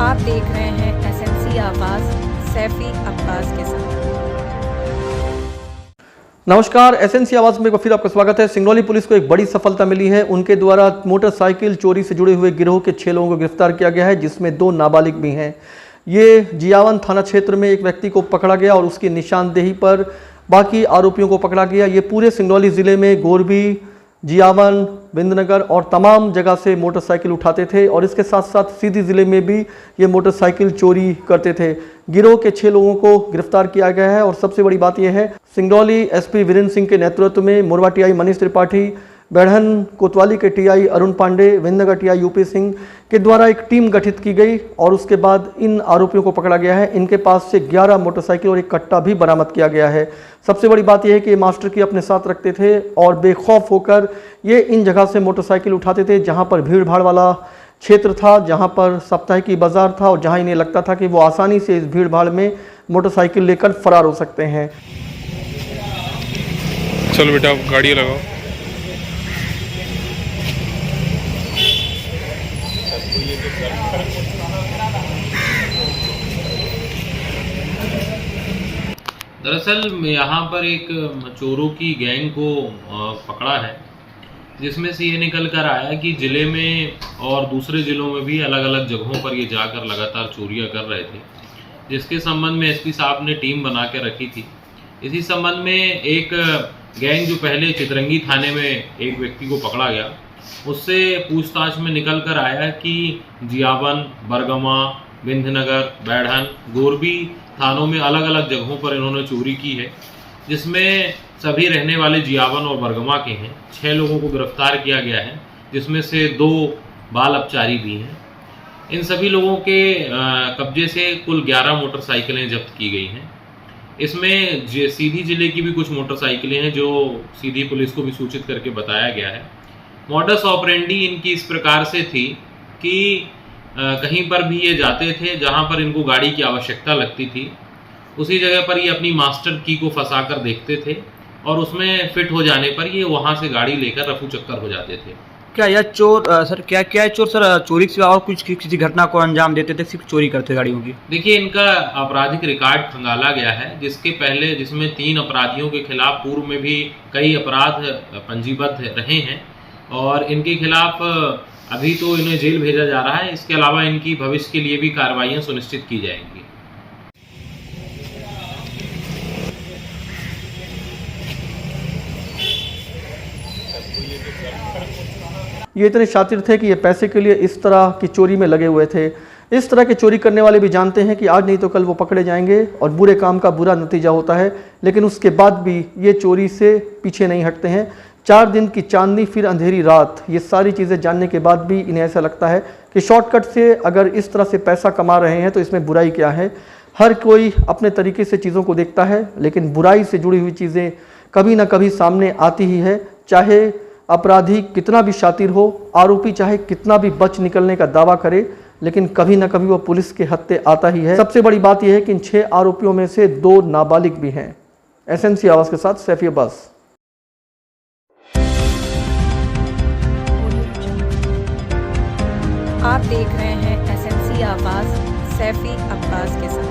आप देख रहे हैं एसएमसी आवाज़ सैफी अब्बास के साथ। नमस्कार, एसएमसी आवाज़ में फिर आपका स्वागत है। सिंगरौली पुलिस को एक बड़ी सफलता मिली है। उनके द्वारा मोटरसाइकिल चोरी से जुड़े हुए गिरोह के 6 लोगों को गिरफ्तार किया गया है, जिसमें 2 नाबालिग भी हैं। ये जियावन थाना क्षेत्र में एक व्यक्ति को पकड़ा गया और उसकी निशानदेही पर बाकी आरोपियों को पकड़ा गया। ये पूरे सिंगरौली ज़िले में गोरबी, जियावन, बिंदनगर और तमाम जगह से मोटरसाइकिल उठाते थे और इसके साथ साथ सीधी ज़िले में भी ये मोटरसाइकिल चोरी करते थे। गिरोह के 6 लोगों को गिरफ्तार किया गया है और सबसे बड़ी बात यह है, सिंगरौली एसपी वीरेंद्र सिंह के नेतृत्व में मोरवा टीआई मनीष त्रिपाठी, बैढ़न कोतवाली के TI Arun Pandey, Bindnagar TI UP Singh के द्वारा एक टीम गठित की गई और उसके बाद इन आरोपियों को पकड़ा गया है। इनके पास से 11 मोटरसाइकिल और एक कट्टा भी बरामद किया गया है। सबसे बड़ी बात यह है कि ये मास्टर की अपने साथ रखते थे और बेखौफ होकर ये इन जगह से मोटरसाइकिल उठाते थे जहां पर भीड़ भाड़ वाला क्षेत्र था, जहां पर साप्ताहिकी बाजार था और जहां इन्हें लगता था कि वो आसानी से इस भीड़ भाड़ में मोटरसाइकिल लेकर फरार हो सकते हैं। चलो बेटा गाड़ी लगाओ। दरअसल यहाँ पर एक चोरों की गैंग को पकड़ा है, जिसमें से ये निकल कर आया कि ज़िले में और दूसरे ज़िलों में भी अलग अलग जगहों पर ये जाकर लगातार चोरियाँ कर रहे थे, जिसके संबंध में एसपी साहब ने टीम बना के रखी थी। इसी संबंध में एक गैंग जो पहले चितरंगी थाने में एक व्यक्ति को पकड़ा गया, उससे पूछताछ में निकल कर आया कि जियावन, बरगमा, बिंदनगर, बैढ़न, गोरबी थानों में अलग अलग जगहों पर इन्होंने चोरी की है, जिसमें सभी रहने वाले जियावन और बरगमा के हैं। 6 लोगों को गिरफ्तार किया गया है, जिसमें से 2 बाल अपचारी भी हैं। इन सभी लोगों के कब्जे से कुल 11 मोटरसाइकिलें जब्त की गई हैं। इसमें सीधी जिले की भी कुछ मोटरसाइकिलें हैं जो सीधी पुलिस को भी सूचित करके बताया गया है। मॉडस ऑपरेंडी इनकी इस प्रकार से थी कि कहीं पर भी ये जाते थे जहां पर इनको गाड़ी की आवश्यकता लगती थी, उसी जगह पर ये अपनी मास्टर की को फंसा कर देखते थे और उसमें फिट हो जाने पर ये वहां से गाड़ी लेकर रफू चक्कर हो जाते थे। क्या यह चोर सर क्या चोर सर चोरी के सिवा और कुछ किसी घटना को अंजाम देते थे, सिर्फ चोरी करते गाड़ियों की? देखिए, इनका आपराधिक रिकॉर्ड खंगाला गया है, जिसमें 3 अपराधियों के खिलाफ पूर्व में भी कई अपराध पंजीबद्ध रहे हैं और इनके खिलाफ अभी तो इन्हें जेल भेजा जा रहा है। इसके अलावा इनकी भविष्य के लिए भी कार्रवाइयां सुनिश्चित की जाएंगी। ये इतने शातिर थे कि ये पैसे के लिए इस तरह की चोरी में लगे हुए थे। इस तरह के चोरी करने वाले भी जानते हैं कि आज नहीं तो कल वो पकड़े जाएंगे और बुरे काम का बुरा नतीजा होता है, लेकिन उसके बाद भी ये चोरी से पीछे नहीं हटते हैं। 4 दिन की चांदनी फिर अंधेरी रात, ये सारी चीज़ें जानने के बाद भी इन्हें ऐसा लगता है कि शॉर्टकट से अगर इस तरह से पैसा कमा रहे हैं तो इसमें बुराई क्या है। हर कोई अपने तरीके से चीज़ों को देखता है, लेकिन बुराई से जुड़ी हुई चीज़ें कभी ना कभी सामने आती ही है। चाहे अपराधी कितना भी शातिर हो, आरोपी चाहे कितना भी बच निकलने का दावा करे, लेकिन कभी ना कभी वो पुलिस के हत्थे आता ही है। सबसे बड़ी बात यह है कि इन 6 आरोपियों में से 2 नाबालिग भी हैं। एसएमसी आवाज़ के साथ सैफी अब्बास। आप देख रहे हैं एसएमसी आवाज़ सैफी अब्बास के साथ।